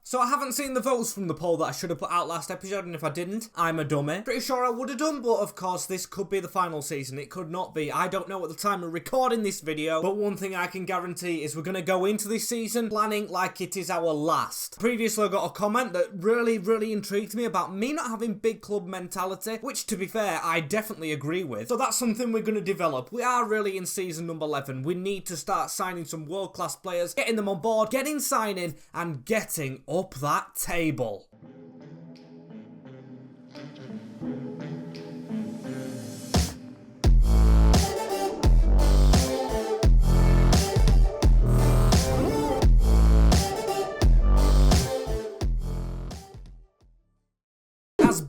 So I haven't seen the votes from the poll that I should have put out last episode, and if I didn't, I'm a dummy. Pretty sure I would have done, but of course this could be the final season. It could not be. I don't know at the time of recording this video, but one thing I can guarantee is we're going to go into this season planning like it is our last. Previously I got a comment that really intrigued me about me not having big club mentality, which to be fair, I definitely agree with. So that's something we're going to develop. We are really in season number 11. We need to start signing some world-class players, getting them on board, getting signing, and getting up that table.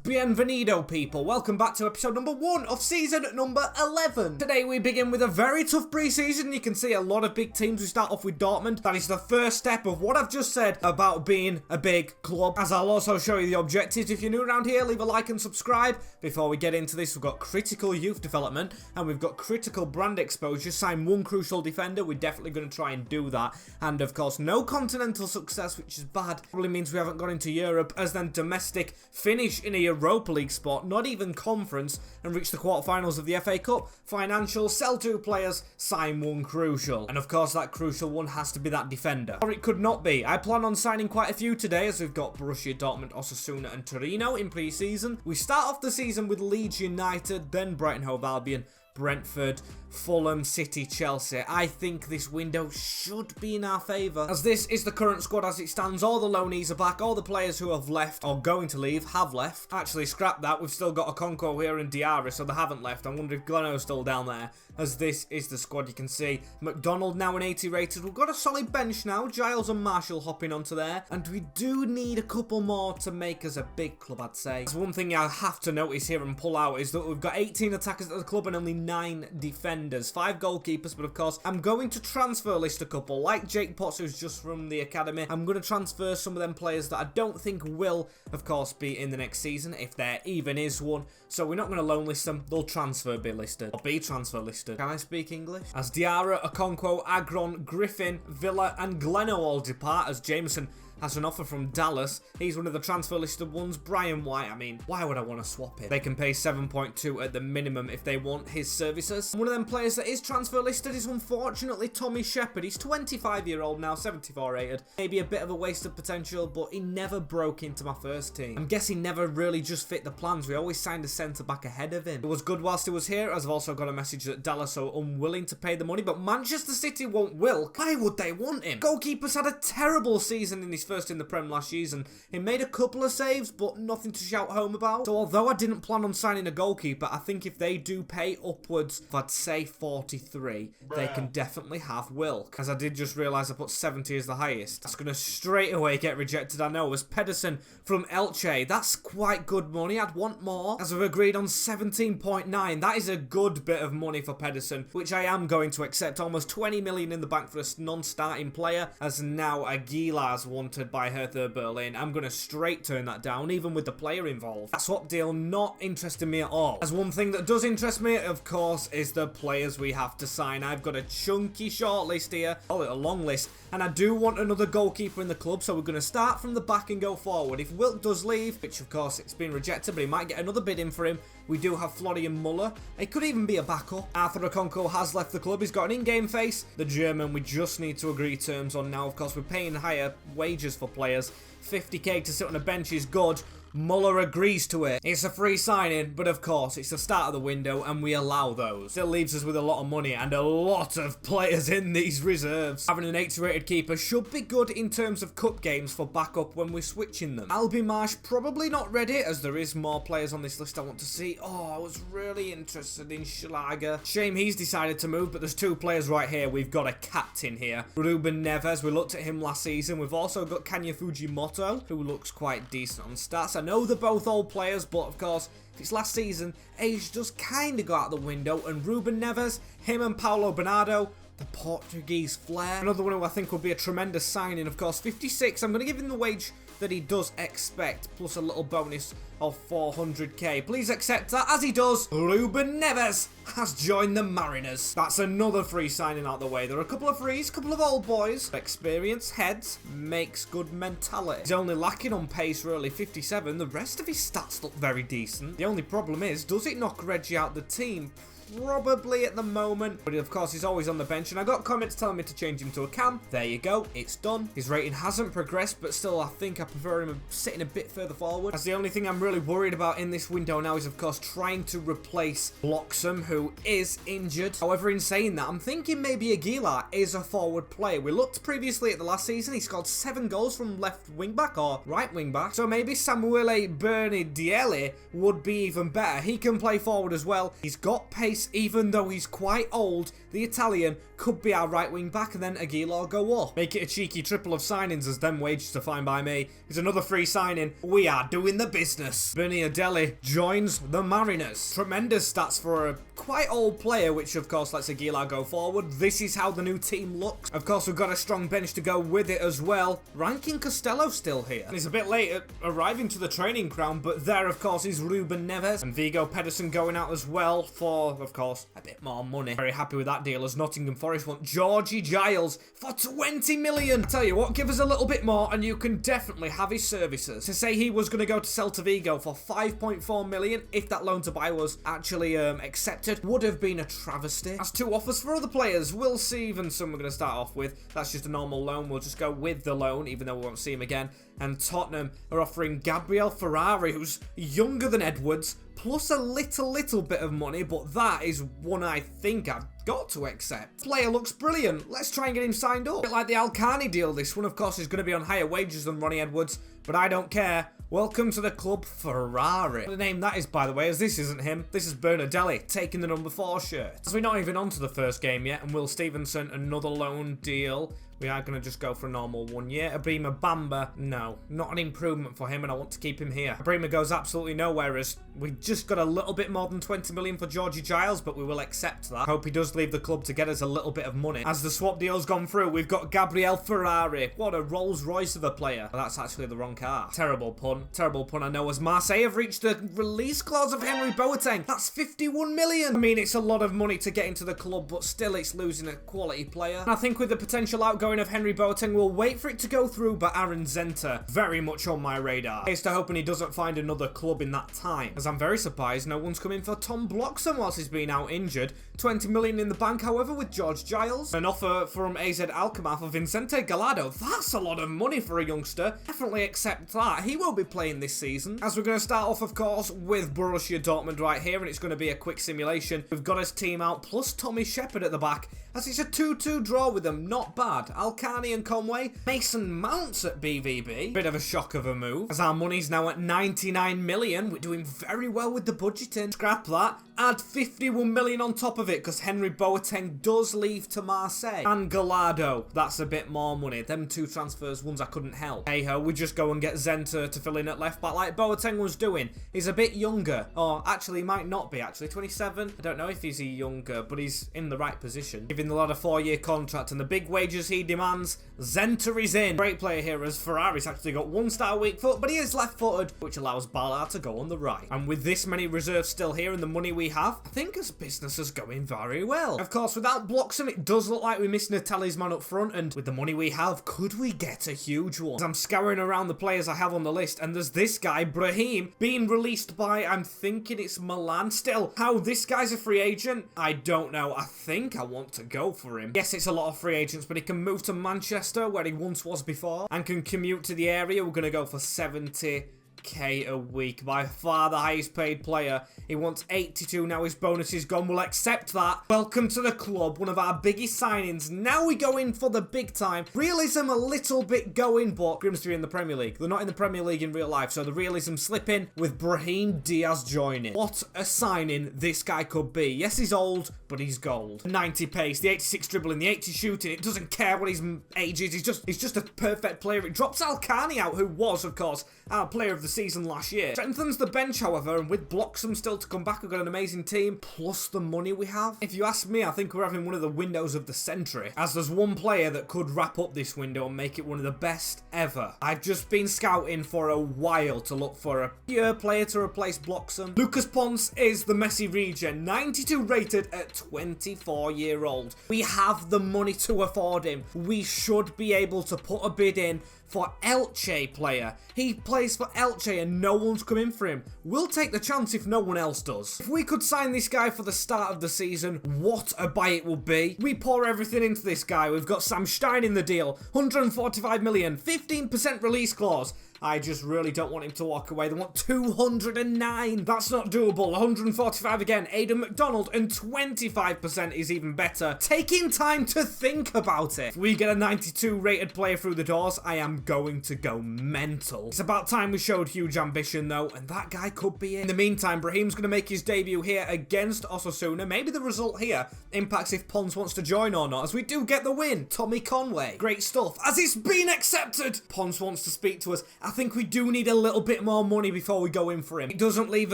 Bienvenido, people. Welcome back to episode number 1 of season number 11. Today we begin with a very tough pre-season. You can see a lot of big teams. We start off with Dortmund. That is the first step of what I've just said about being a big club, as I'll also show you the objectives. If you're new around here, leave a like and subscribe. Before we get into this, we've got critical youth development and we've got critical brand exposure. Sign one crucial defender. We're definitely going to try and do that. And of course, no continental success, which is bad. Probably means we haven't gone into Europe, as then domestic finish in a Europa League spot, not even conference, and reach the quarterfinals of the FA Cup. Financial, sell 2 players, sign 1 crucial. And of course that crucial one has to be that defender. Or it could not be. I plan on signing quite a few today, as we've got Borussia Dortmund, Osasuna and Torino in pre-season. We start off the season with Leeds United, then Brighton Hove Albion, Brentford, Fulham, City, Chelsea. I think this window should be in our favour, as this is the current squad as it stands. All the loanees are back. All the players who have left or going to leave have left. Actually, scrap that. We've still got Okonkwo here and Diarra, so they haven't left. I wonder if Gleno's still down there, as this is the squad you can see. McDonald now an 80 rated. We've got a solid bench now. Giles and Marshall hopping onto there. And we do need a couple more to make us a big club, I'd say. There's one thing I have to notice here and pull out is that we've got 18 attackers at the club and only 9 defenders. 5 goalkeepers, but of course I'm going to transfer list a couple, like Jake Potts, who's just from the academy. I'm going to transfer some of them players that I don't think will, of course, be in the next season, if there even is one. So we're not going to loan list them. They'll transfer be listed, or be transfer listed. Can I speak English? As Diarra, Okonkwo, Agron, Griffin, Villa and Gleno all depart, as Jameson has an offer from Dallas. He's one of the transfer listed ones. Brian White, I mean, why would I want to swap him? They can pay 7.2 at the minimum if they want his services. One of them players that is transfer listed is unfortunately Tommy Shepherd. He's 25-year-old now, 74 rated. Maybe a bit of a waste of potential, but he never broke into my first team. I'm guessing never really just fit the plans. We always signed a centre-back ahead of him. It was good whilst he was here, as I've also got a message that Dallas are unwilling to pay the money, but Manchester City won't will. Why would they want him? Goalkeeper's had a terrible season in his first in the Prem last season. He made a couple of saves, but nothing to shout home about. So although I didn't plan on signing a goalkeeper, I think if they do pay upwards of, I'd say 43, they can definitely have Wilk. As I did just realise I put 70 as the highest. That's going to straight away get rejected, I know. As Pedersen from Elche, that's quite good money. I'd want more. As we've agreed on 17.9, that is a good bit of money for Pedersen, which I am going to accept. Almost 20 million in the bank for a non-starting player, as now Aguilar's wanted by Hertha Berlin. I'm going to straight turn that down, even with the player involved. That swap deal not interesting me at all. As one thing that does interest me, of course, is the players we have to sign. I've got a chunky short list here, call it a long list, and I do want another goalkeeper in the club, so we're going to start from the back and go forward. If Wilk does leave, which of course it's been rejected, but he might get another bid in for him, we do have Florian Muller. It could even be a backup. Arthur Okonkwo has left the club. He's got an in-game face. The German, we just need to agree terms on now. Of course, we're paying higher wages for players. 50k to sit on a bench is good. Muller agrees to it. It's a free signing, but of course, it's the start of the window and we allow those. Still leaves us with a lot of money and a lot of players in these reserves. Having an 80 rated keeper should be good in terms of cup games for backup when we're switching them. Albi Marsh probably not ready, as there is more players on this list I want to see. Oh, I was really interested in Schlager. Shame he's decided to move, but there's 2 players right here. We've got a captain here. Ruben Neves, we looked at him last season. We've also got Kanya Fujimoto, who looks quite decent on stats. I know they're both old players, but of course, if it's last season, age does kind of go out the window. And Ruben Neves, him and Paulo Bernardo, the Portuguese flair. Another one who I think will be a tremendous signing, of course, 56. I'm going to give him the wage that he does expect, plus a little bonus of 400k. Please accept that. As he does, Ruben Neves has joined the Mariners. That's another free signing out the way. There are a couple of frees, couple of old boys. Experience, heads, makes good mentality. He's only lacking on pace, really, 57. The rest of his stats look very decent. The only problem is, does it knock Reggie out the team? Probably at the moment, but of course he's always on the bench, and I got comments telling me to change him to a cam. There you go, it's done. His rating hasn't progressed, but still I think I prefer him sitting a bit further forward. That's the only thing I'm really worried about in this window now is of course trying to replace Bloxham, who is injured. However, in saying that, I'm thinking maybe Aguilar is a forward player. We looked previously at the last season, he scored 7 goals from left wing back or right wing back, so maybe Samuele Bernidielli would be even better. He can play forward as well. He's got pace. Even though he's quite old, the Italian could be our right wing back, and then Aguilar go up. Make it a cheeky triple of signings, as them wages are fine by me. Here's another free signing. We are doing the business. Berniadelli joins the Mariners. Tremendous stats for a quite old player, which of course lets Aguilar go forward. This is how the new team looks. Of course, we've got a strong bench to go with it as well. Ranking Costello still here. And he's a bit late at arriving to the training ground, but there of course is Ruben Neves. And Vigo Pedersen going out as well for, of course, a bit more money. Very happy with that deal, as Nottingham Forest want Georgie Giles for 20 million. I tell you what, give us a little bit more and you can definitely have his services. To say he was going to go to Celta Vigo for 5.4 million, if that loan to buy was actually accepted, would have been a travesty. That's 2 offers for other players. Will Stevenson we're going to start off with. That's just a normal loan. We'll just go with the loan, even though we won't see him again. And Tottenham are offering Gabriel Ferrari, who's younger than Edwards, plus a little bit of money, but that is one I think I've got to accept. Player looks brilliant. Let's try and get him signed up. A bit like the Alcani deal, this one of course is going to be on higher wages than Ronnie Edwards, but I don't care. Welcome to the club, Ferrari. What a name that is, by the way, as this isn't him. This is Bernadelli, taking the number 4 shirt. As we're not even on to the first game yet, and Will Stevenson, another loan deal. We are going to just go for a normal 1 year. Abrima Bamba, no. Not an improvement for him, and I want to keep him here. Abrima goes absolutely nowhere, as we just got a little bit more than 20 million for Georgie Giles, but we will accept that. Hope he does leave the club to get us a little bit of money. As the swap deal's gone through, we've got Gabriel Ferrari. What a Rolls Royce of a player. Well, that's actually the wrong car. Terrible pun, I know, as Marseille have reached the release clause of Henry Boateng. That's 51 million. I mean, it's a lot of money to get into the club, but still it's losing a quality player. And I think with the potential outgoing of Henry Boateng, we'll wait for it to go through, but Aaron Zenter, very much on my radar. Here's to hoping he doesn't find another club in that time, as I'm very surprised no one's coming for Tom Bloxham whilst he's been out injured. 20 million in the bank, however, with George Giles. An offer from AZ Alkmaar for Vicente Gallardo. That's a lot of money for a youngster. Definitely accept that. He will be playing this season. As we're going to start off, of course, with Borussia Dortmund right here, and it's going to be a quick simulation. We've got his team out, plus Tommy Shepherd at the back, as it's a 2-2 draw with them. Not bad. Alcani and Conway. Mason Mounts at BVB. Bit of a shock of a move, as our money's now at 99 million. We're doing very well with the budgeting. Scrap that. Add 51 million on top of it, because Henry Boateng does leave to Marseille. And Gallardo. That's a bit more money. Them 2 transfers, ones I couldn't help. Hey ho, we just go and get Zenter to fill in at left back like Boateng was doing. He's a bit younger. Or actually, he might not be actually. 27. I don't know if he's younger, but he's in the right position. Giving the lad a 4-year contract and the big wages he demands, Zenter is in. Great player here, as Ferrari's actually got 1-star weak foot, but he is left-footed, which allows Ballard to go on the right. And with this many reserves still here and the money we have, I think as business is going very well. Of course, without Bloxham, it does look like we missed a talisman up front, and with the money we have, could we get a huge one? As I'm scouring around the players I have on the list, and there's this guy, Brahim, being released by, I'm thinking it's Milan still. How this guy's a free agent, I don't know. I think I want to go for him. Yes, it's a lot of free agents, but he can move to Manchester, where he once was before, and can commute to the area. We're going to go for 70k a week. By far the highest paid player. He wants 82 now. His bonus is gone. We'll accept that. Welcome to the club. One of our biggest signings. Now we go in for the big time. Realism a little bit going, but Grimsby in the Premier League. They're not in the Premier League in real life, so the realism slipping with Brahim Diaz joining. What a signing this guy could be. Yes, he's old, but he's gold. 90 pace, the 86 dribbling, the 80 shooting. It doesn't care what his age is. He's just a perfect player. It drops Alcani out, who was, of course, our player of the season last year. Strengthens the bench, however, and with Bloxham still to come back, we've got an amazing team, plus the money we have. If you ask me, I think we're having one of the windows of the century, as there's one player that could wrap up this window and make it one of the best ever. I've just been scouting for a while to look for a pure player to replace Bloxham. Lucas Ponce is the Messi regen, 92 rated at 24-year-old. We have the money to afford him. We should be able to put a bid in for Elche player. He plays for Elche and no one's come in for him. We'll take the chance if no one else does. If we could sign this guy for the start of the season, what a buy it will be. We pour everything into this guy. We've got Sam Stein in the deal, 145 million, 15% release clause. I just really don't want him to walk away. They want 209. That's not doable. 145 again. Aidan McDonald, and 25% is even better. Taking time to think about it. If we get a 92 rated player through the doors, I am going to go mental. It's about time we showed huge ambition though, and that guy could be it. In the meantime, Brahim's going to make his debut here against Osasuna. Maybe the result here impacts if Pons wants to join or not, as we do get the win. Tommy Conway. Great stuff. As it's been accepted. Pons wants to speak to us. I think we do need a little bit more money before we go in for him. It doesn't leave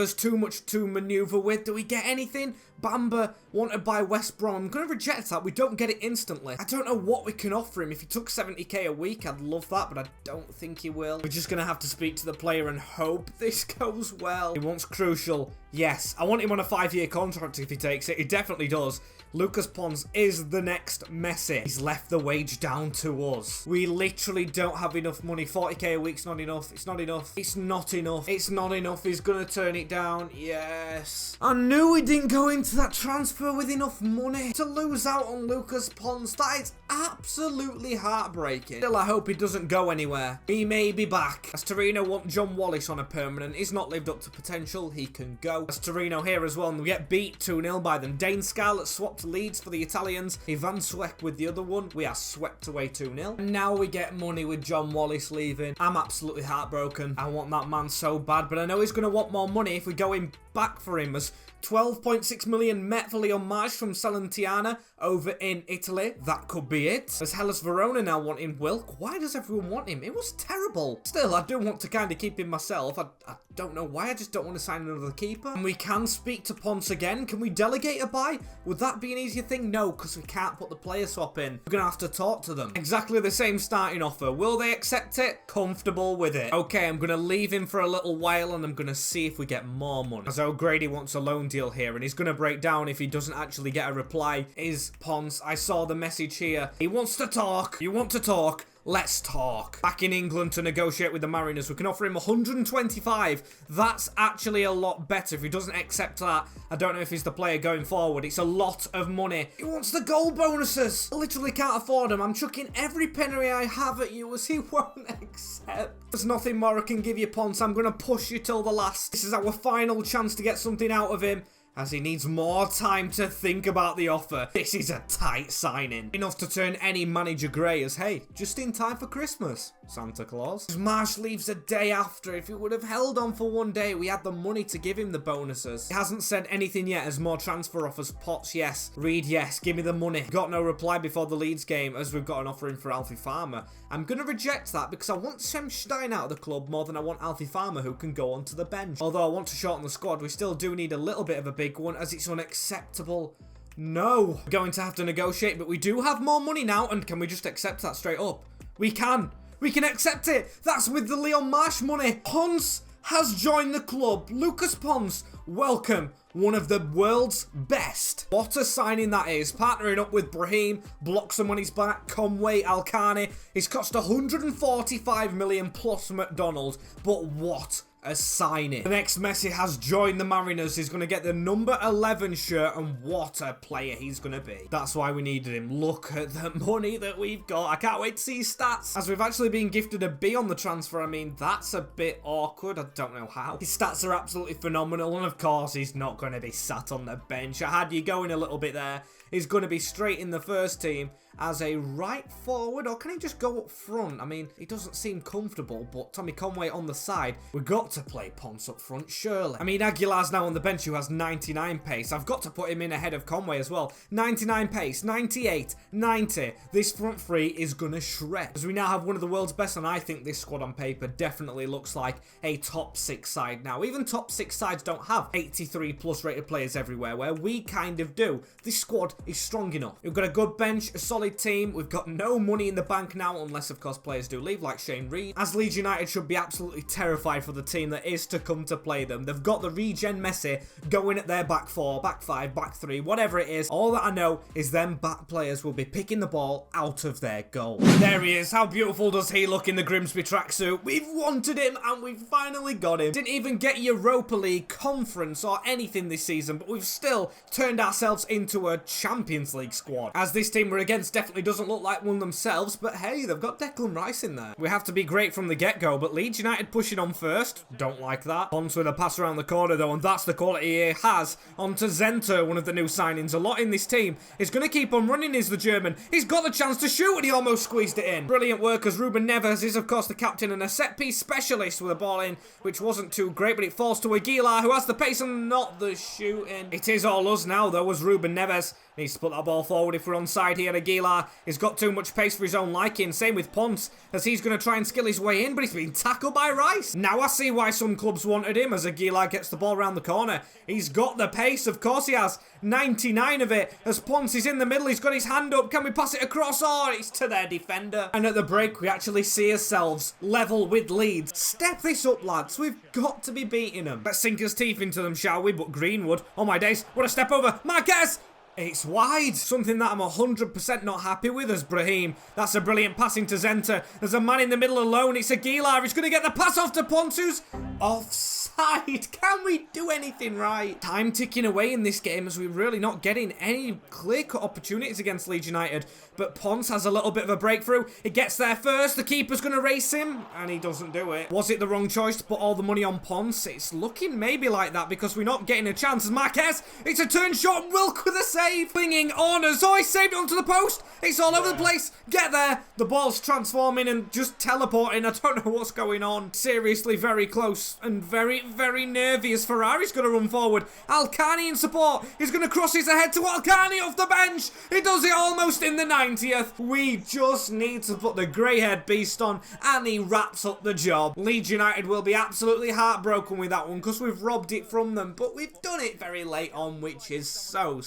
us too much to maneuver with. Do we get anything? Bamba wanted by West Brom. I'm going to reject that. We don't get it instantly. I don't know what we can offer him. If he took 70k a week, I'd love that, but I don't think he will. We're just going to have to speak to the player and hope this goes well. He wants crucial. Yes, I want him on a 5-year contract if he takes it. He definitely does. Lucas Pons is the next Messi. He's left the wage down to us. We literally don't have enough money. 40k a week's not enough. It's not enough. It's not enough. It's not enough. He's going to turn it down. Yes. I knew we didn't go into that transfer with enough money to lose out on Lucas Pons. That is absolutely heartbreaking. Still, I hope he doesn't go anywhere. He may be back. As Torino want John Wallace on a permanent. He's not lived up to potential. He can go. As Torino here as well, and we get beat 2-0 by them. Dane Scarlett swapped Leeds for the Italians. Ivan Sweck with the other one. We are swept away 2-0. And now we get money with John Wallace leaving. I'm absolutely heartbroken. I want that man so bad, but I know he's going to want more money if we go in back for him, as 12.6 million met for Leon Marsh from Salernitana over in Italy. That could be it. As Hellas Verona now wanting Wilk. Why does everyone want him? It was terrible. Still, I do want to kind of keep him myself. I don't know why. I just don't want to sign another keeper. And we can speak to Ponce again. Can we delegate a buy? Would that be an easier thing? No, because we can't put the player swap in. We're going to have to talk to them. Exactly the same starting offer. Will they accept it? Comfortable with it. Okay, I'm going to leave him for a little while and I'm going to see if we get more money. As O'Grady wants a loan deal here and he's going to break down if he doesn't actually get a reply. Is Ponce. I saw the message here. He wants to talk. You want to talk? Let's talk. Back in England to negotiate with the Mariners. We can offer him 125. That's actually a lot better. If he doesn't accept that, I don't know if he's the player going forward. It's a lot of money. He wants the goal bonuses. I literally can't afford them. I'm chucking every penny I have at you as he won't accept. There's nothing more I can give you, Ponce. I'm going to push you till the last. This is our final chance to get something out of him, as he needs more time to think about the offer. This is a tight signing. Enough to turn any manager grey as, hey, just in time for Christmas, Santa Claus. Marsh leaves a day after. If he would have held on for one day, we had the money to give him the bonuses. He hasn't said anything yet as more transfer offers. Potts, yes. Reed, yes. Give me the money. Got no reply before the Leeds game, as we've got an offer in for Alfie Farmer. I'm going to reject that because I want Sam Stein out of the club more than I want Alfie Farmer, who can go onto the bench. Although I want to shorten the squad, we still do need a little bit of a big one, as it's unacceptable. No. We're going to have to negotiate, but we do have more money now, and can we just accept that straight up? We can. We can accept it. That's with the Leon Marsh money. Ponce has joined the club. Lucas Ponce, welcome. One of the world's best. What a signing that is. Partnering up with Brahim, Bloxham when he's back, Conway, Alcani. It's cost 145 million plus McDonald, but what a signing. The next Messi has joined the Mariners. He's going to get the number 11 shirt, and what a player he's going to be. That's why we needed him. Look at the money that we've got. I can't wait to see his stats. As we've actually been gifted a B on the transfer, I mean, that's a bit awkward. I don't know how. His stats are absolutely phenomenal, and of course, he's not going to be sat on the bench. I had you going a little bit there. He's going to be straight in the first team as a right forward, or can he just go up front? I mean, he doesn't seem comfortable, but Tommy Conway on the side. We've got to play Ponce up front, surely. I mean, Aguilar's now on the bench who has 99 pace. I've got to put him in ahead of Conway as well. 99 pace, 98, 90. This front three is gonna shred. As we now have one of the world's best, and I think this squad on paper definitely looks like a top 6 side now. Even top 6 sides don't have 83 plus rated players everywhere, where we kind of do. This squad is strong enough. We've got a good bench, a solid team. We've got no money in the bank now, unless of course players do leave, like Shane Reed. As Leeds United should be absolutely terrified for the team that is to come to play them. They've got the regen Messi going at their back 4, back 5, back 3, whatever it is. All that I know is them back players will be picking the ball out of their goal. There he is. How beautiful does he look in the Grimsby tracksuit? We've wanted him and we've finally got him. Didn't even get Europa League, Conference or anything this season, but we've still turned ourselves into a Champions League squad. As this team we're against definitely doesn't look like one themselves, but hey, they've got Declan Rice in there. We have to be great from the get-go, but Leeds United pushing on first. Don't like that. Ponce with a pass around the corner though, and that's the quality he has. On to Zenter, one of the new signings. A lot in this team. He's going to keep on running, is the German. He's got the chance to shoot and he almost squeezed it in. Brilliant work as Ruben Neves is of course the captain and a set-piece specialist with a ball in, which wasn't too great, but it falls to Aguilar, who has the pace and not the shooting. It is all us now though, as Ruben Neves needs to put that ball forward if we're onside here. Aguilar has got too much pace for his own liking. Same with Ponce, as he's going to try and skill his way in, but he's been tackled by Rice. Now I see why some clubs wanted him, as Aguilar gets the ball around the corner. He's got the pace, of course he has. 99 of it, as Ponce is in the middle. He's got his hand up. Can we pass it across? Oh, it's to their defender. And at the break, we actually see ourselves level with Leeds. Step this up, lads. We've got to be beating them. Let's sink his teeth into them, shall we? But Greenwood, oh my days, what a step over. Marquez! It's wide. Something that I'm 100% not happy with as Brahim. That's a brilliant passing to Zenter. There's a man in the middle alone. It's Aguilar. He's going to get the pass off to Ponce, who's offside. Can we do anything right? Time ticking away in this game as we're really not getting any clear-cut opportunities against Leeds United. But Ponce has a little bit of a breakthrough. He gets there first. The keeper's going to race him, and he doesn't do it. Was it the wrong choice to put all the money on Ponce? It's looking maybe like that because we're not getting a chance. As Marquez, it's a turn shot. Wilk with a save. Clinging on as he saved it onto the post. It's all over the place. Get there. The ball's transforming and just teleporting. I don't know what's going on. Seriously, very close and very, very nervy as Ferrari's going to run forward. Alcani in support. He's going to cross his ahead to Alcani off the bench. He does it almost in the 90th. We just need to put the grey-haired beast on and he wraps up the job. Leeds United will be absolutely heartbroken with that one because we've robbed it from them, but we've done it very late on, which is so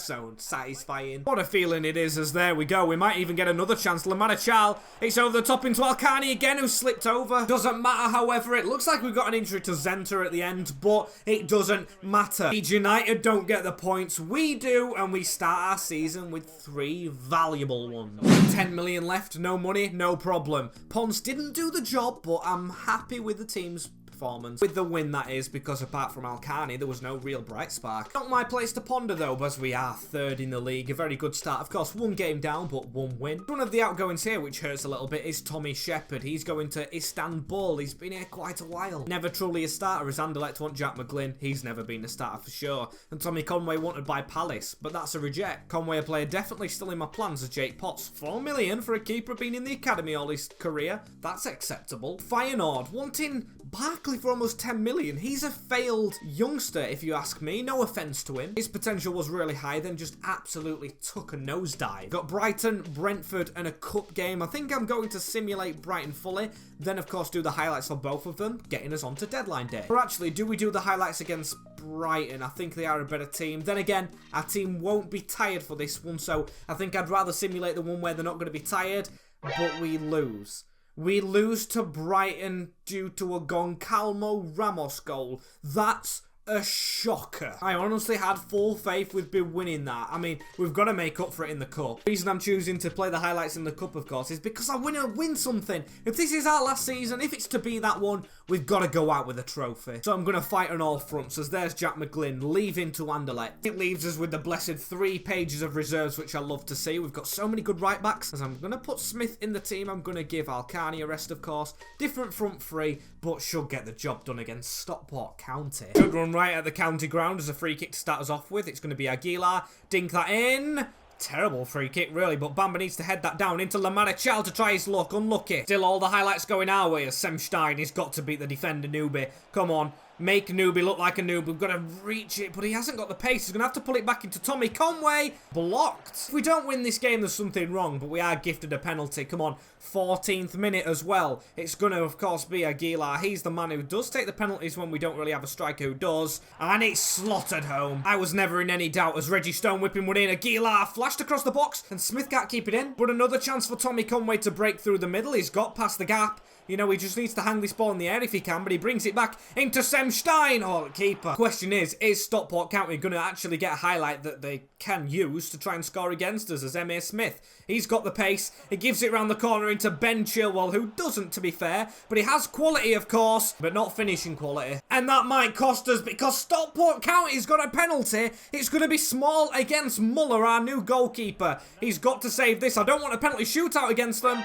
satisfying. What a feeling it is, as there we go. We might even get another chance. Lamana. It's over the top into Alcani again, who slipped over. Doesn't matter, however. It looks like we've got an injury to Zenter at the end, but it doesn't matter. Leeds United don't get the points. We do, and we start our season with 3 valuable ones. 10 million left, no money, no problem. Ponce didn't do the job, but I'm happy with the team's performance. With the win, that is, because apart from Alcani, there was no real bright spark. Not my place to ponder, though, as we are 3rd in the league. A very good start. Of course, 1 game down, but 1 win. One of the outgoings here, which hurts a little bit, is Tommy Shepherd. He's going to Istanbul. He's been here quite a while. Never truly a starter, as Anderlecht want Jack McGlynn. He's never been a starter for sure. And Tommy Conway wanted by Palace, but that's a reject. Conway, a player definitely still in my plans, as Jake Potts. 4 million for a keeper being in the academy all his career. That's acceptable. Feyenoord wanting Barkley for almost 10 million. He's a failed youngster, if you ask me. No offence to him. His potential was really high, then just absolutely took a nosedive. Got Brighton, Brentford, and a cup game. I think I'm going to simulate Brighton fully, then of course do the highlights for both of them, getting us on to deadline day. Or actually, do we do the highlights against Brighton? I think they are a better team. Then again, our team won't be tired for this one, so I think I'd rather simulate the one where they're not going to be tired, but we lose. We lose to Brighton due to a Goncalves Ramos goal. That's a shocker. I honestly had full faith we'd be winning that. I mean, we've got to make up for it in the cup. The reason I'm choosing to play the highlights in the cup, of course, is because I want to win something. If this is our last season, if it's to be that one, we've got to go out with a trophy. So I'm going to fight on all fronts, as there's Jack McGlynn leaving to Anderlecht. It leaves us with the blessed 3 pages of reserves, which I love to see. We've got so many good right backs. As I'm going to put Smith in the team, I'm going to give Alcani a rest, of course. Different front 3, but should get the job done against Stockport County. Good run right at the county ground as a free kick to start us off with. It's going to be Aguilar. Dink that in. Terrible free kick, really, but Bamba needs to head that down into Lamarichal to try his luck. Unlucky. Still all the highlights going our way as Semstein has got to beat the defender Newby. Come on. Make Newby look like a noob. We've got to reach it, but he hasn't got the pace. He's going to have to pull it back into Tommy Conway. Blocked. If we don't win this game, there's something wrong, but we are gifted a penalty. Come on. 14th minute as well. It's going to, of course, be Aguilar. He's the man who does take the penalties when we don't really have a striker who does. And it's slotted home. I was never in any doubt as Reggie Stone whipping one in. Aguilar flashed across the box, and Smith can't keep it in. But another chance for Tommy Conway to break through the middle. He's got past the gap. You know, he just needs to hang this ball in the air if he can, but he brings it back into Semstein. Oh, the keeper. Question is Stockport County going to actually get a highlight that they can use to try and score against us as M.A. Smith? He's got the pace. He gives it round the corner into Ben Chilwell, who doesn't, to be fair, but he has quality, of course, but not finishing quality. And that might cost us because Stockport County's got a penalty. It's going to be Small against Muller, our new goalkeeper. He's got to save this. I don't want a penalty shootout against them.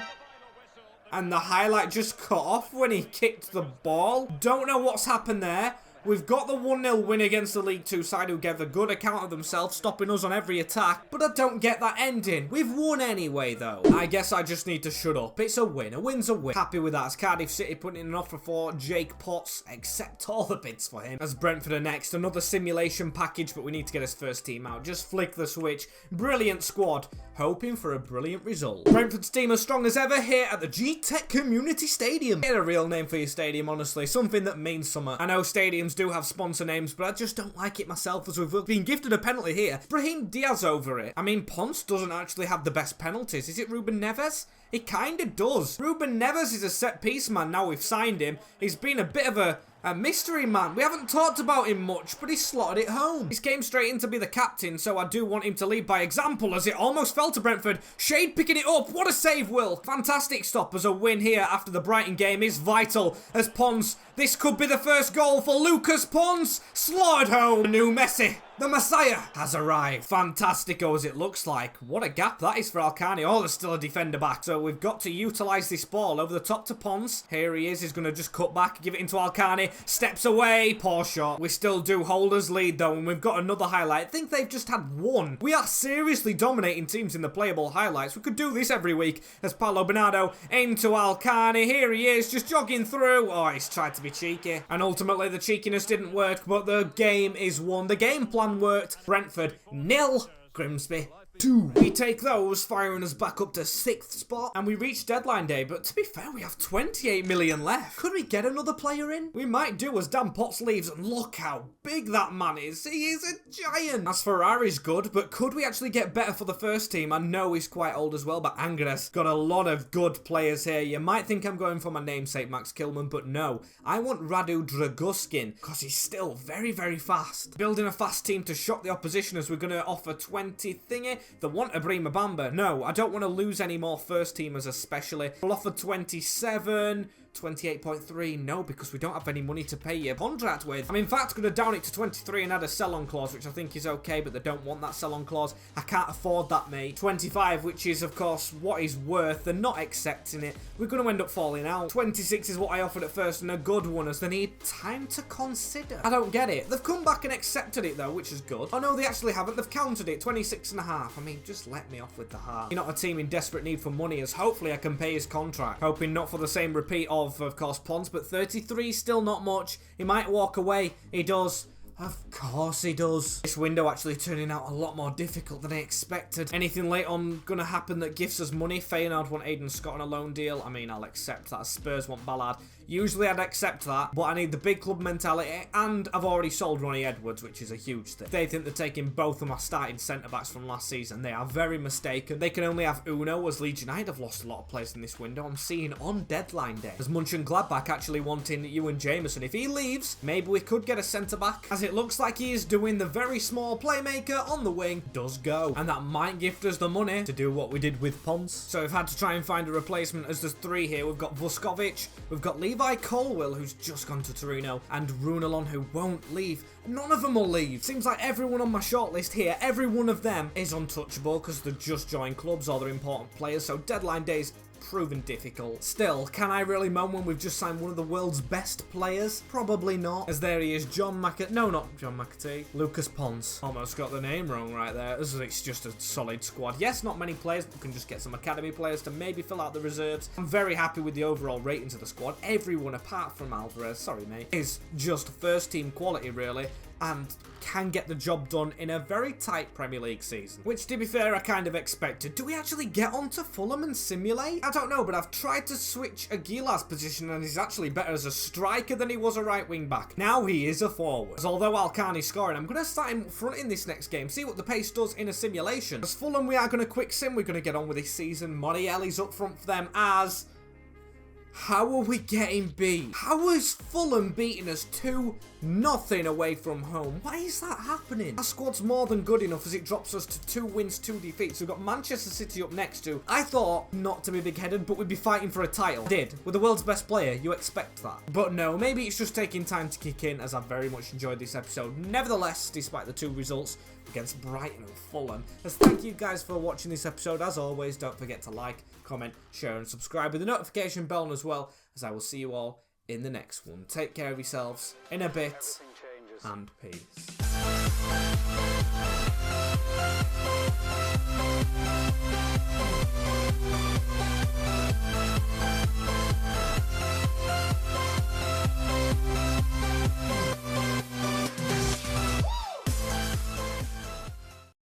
And the highlight just cut off when he kicked the ball. Don't know what's happened there. We've got the 1-0 win against the League 2 side who gave a good account of themselves, stopping us on every attack. But I don't get that ending. We've won anyway, though. I guess I just need to shut up. It's a win. A win's a win. Happy with that. As Cardiff City putting in an offer for Jake Potts. Accept all the bids for him. As Brentford are next. Another simulation package, but we need to get his first team out. Just flick the switch. Brilliant squad. Hoping for a brilliant result. Brentford's team as strong as ever here at the G-Tech Community Stadium. Get a real name for your stadium, honestly. Something that means something. I know stadiums do have sponsor names, but I just don't like it myself as we've been gifted a penalty here. Brahim Diaz over it. I mean, Ponce doesn't actually have the best penalties. Is it Ruben Neves? He kind of does. Ruben Neves is a set-piece man now we've signed him. He's been a bit of a mystery man. We haven't talked about him much, but he slotted it home. He's came straight in to be the captain, so I do want him to lead by example as it almost fell to Brentford. Shade picking it up. What a save, Will. Fantastic stop as a win here after the Brighton game is vital as Pons. This could be the first goal for Lucas Pons. Slotted home. The new Messi. The Messiah has arrived. Fantastico as it looks like. What a gap that is for Alcani. Oh, there's still a defender back. So we've got to utilise this ball over the top to Pons. Here he is. He's going to just cut back, give it into Alcani. Steps away. Poor shot. We still do hold us lead though, and we've got another highlight. I think they've just had one. We are seriously dominating teams in the playable highlights. We could do this every week. As Paulo Bernardo into Alcani. Here he is, just jogging through. Oh, he's tried to be cheeky. And ultimately the cheekiness didn't work, but the game is won. The game plan worked. Brentford 0, Grimsby 2. We take those, firing us back up to 6th spot, and we reach deadline day, but to be fair, we have 28 million left. Could we get another player in? We might do as Dan Potts leaves, and look how big that man is. He is a giant. As Ferrari's good, but could we actually get better for the first team? I know he's quite old as well, but Angres got a lot of good players here. You might think I'm going for my namesake, Max Kilman, but no. I want Radu Draguskin, because he's still very, very fast. Building a fast team to shock the opposition as we're going to offer 20 thingy. They want a Brima Bamba. No, I don't want to lose any more first teamers especially. We'll offer 27, 28.3. No, because we don't have any money to pay your contract with. I'm in fact going to down it to 23 and add a sell-on clause, which I think is okay, but they don't want that sell-on clause. I can't afford that, mate. 25, which is, of course, what he's worth. They're not accepting it. We're going to end up falling out. 26 is what I offered at first, and a good one, as they need time to consider. I don't get it. They've come back and accepted it, though, which is good. Oh, no, they actually haven't. They've counted it. 26.5. I mean, just let me off with the heart. You're not a team in desperate need for money, as hopefully I can pay his contract. Hoping not for the same repeat of course, Pons, but 33 still not much. He might walk away. He does. Of course he does. This window actually turning out a lot more difficult than I expected. Anything late on gonna happen that gives us money? Feyenoord want Aidan Scott on a loan deal. I mean, I'll accept that. Spurs want Ballard. Usually I'd accept that, but I need the big club mentality, and I've already sold Ronnie Edwards, which is a huge thing. They think they're taking both of my starting centre-backs from last season. They are very mistaken. They can only have Uno, as Leeds United have lost a lot of players in this window. I'm seeing on deadline day. As Mönchengladbach actually wanting Ewan Jameson. If he leaves, maybe we could get a centre-back. As it looks like he is doing, the very small playmaker on the wing does go. And that might gift us the money to do what we did with Pons. So we've had to try and find a replacement, as there's 3 here. We've got Vuskovic, we've got Levi Colwill, who's just gone to Torino, and Runelon, who won't leave. None of them will leave. Seems like everyone on my shortlist here, every one of them is untouchable because they've just joined clubs or they're important players. So deadline day's proven difficult. Still, can I really moan when we've just signed one of the world's best players? Probably not. As there he is, no, not John McAtee. Lucas Pons. Almost got the name wrong right there, as it's just a solid squad. Yes, not many players, but we can just get some academy players to maybe fill out the reserves. I'm very happy with the overall ratings of the squad. Everyone apart from Alvarez, sorry mate, is just first team quality really, and can get the job done in a very tight Premier League season. Which, to be fair, I kind of expected. Do we actually get onto Fulham and simulate? I don't know, but I've tried to switch Aguilar's position and he's actually better as a striker than he was a right wing back. Now he is a forward. As although Alcani's scoring, I'm going to start him up front in this next game, see what the pace does in a simulation. As Fulham, we are going to quick sim, we're going to get on with this season. Morielli's up front for them as... How are we getting beat? How is Fulham beating us 2-0 away from home? Why is that happening? Our squad's more than good enough as it drops us to 2 wins, 2 defeats. We've got Manchester City up next to. I thought not to be big-headed, but we'd be fighting for a title. With the world's best player, you expect that. But no, maybe it's just taking time to kick in, as I've very much enjoyed this episode. Nevertheless, despite the 2 results against Brighton and Fulham, as thank you guys for watching this episode. As always, don't forget to like, comment, share and subscribe with the notification bell as well, as I will see you all in the next one. Take care of yourselves in a bit, and peace.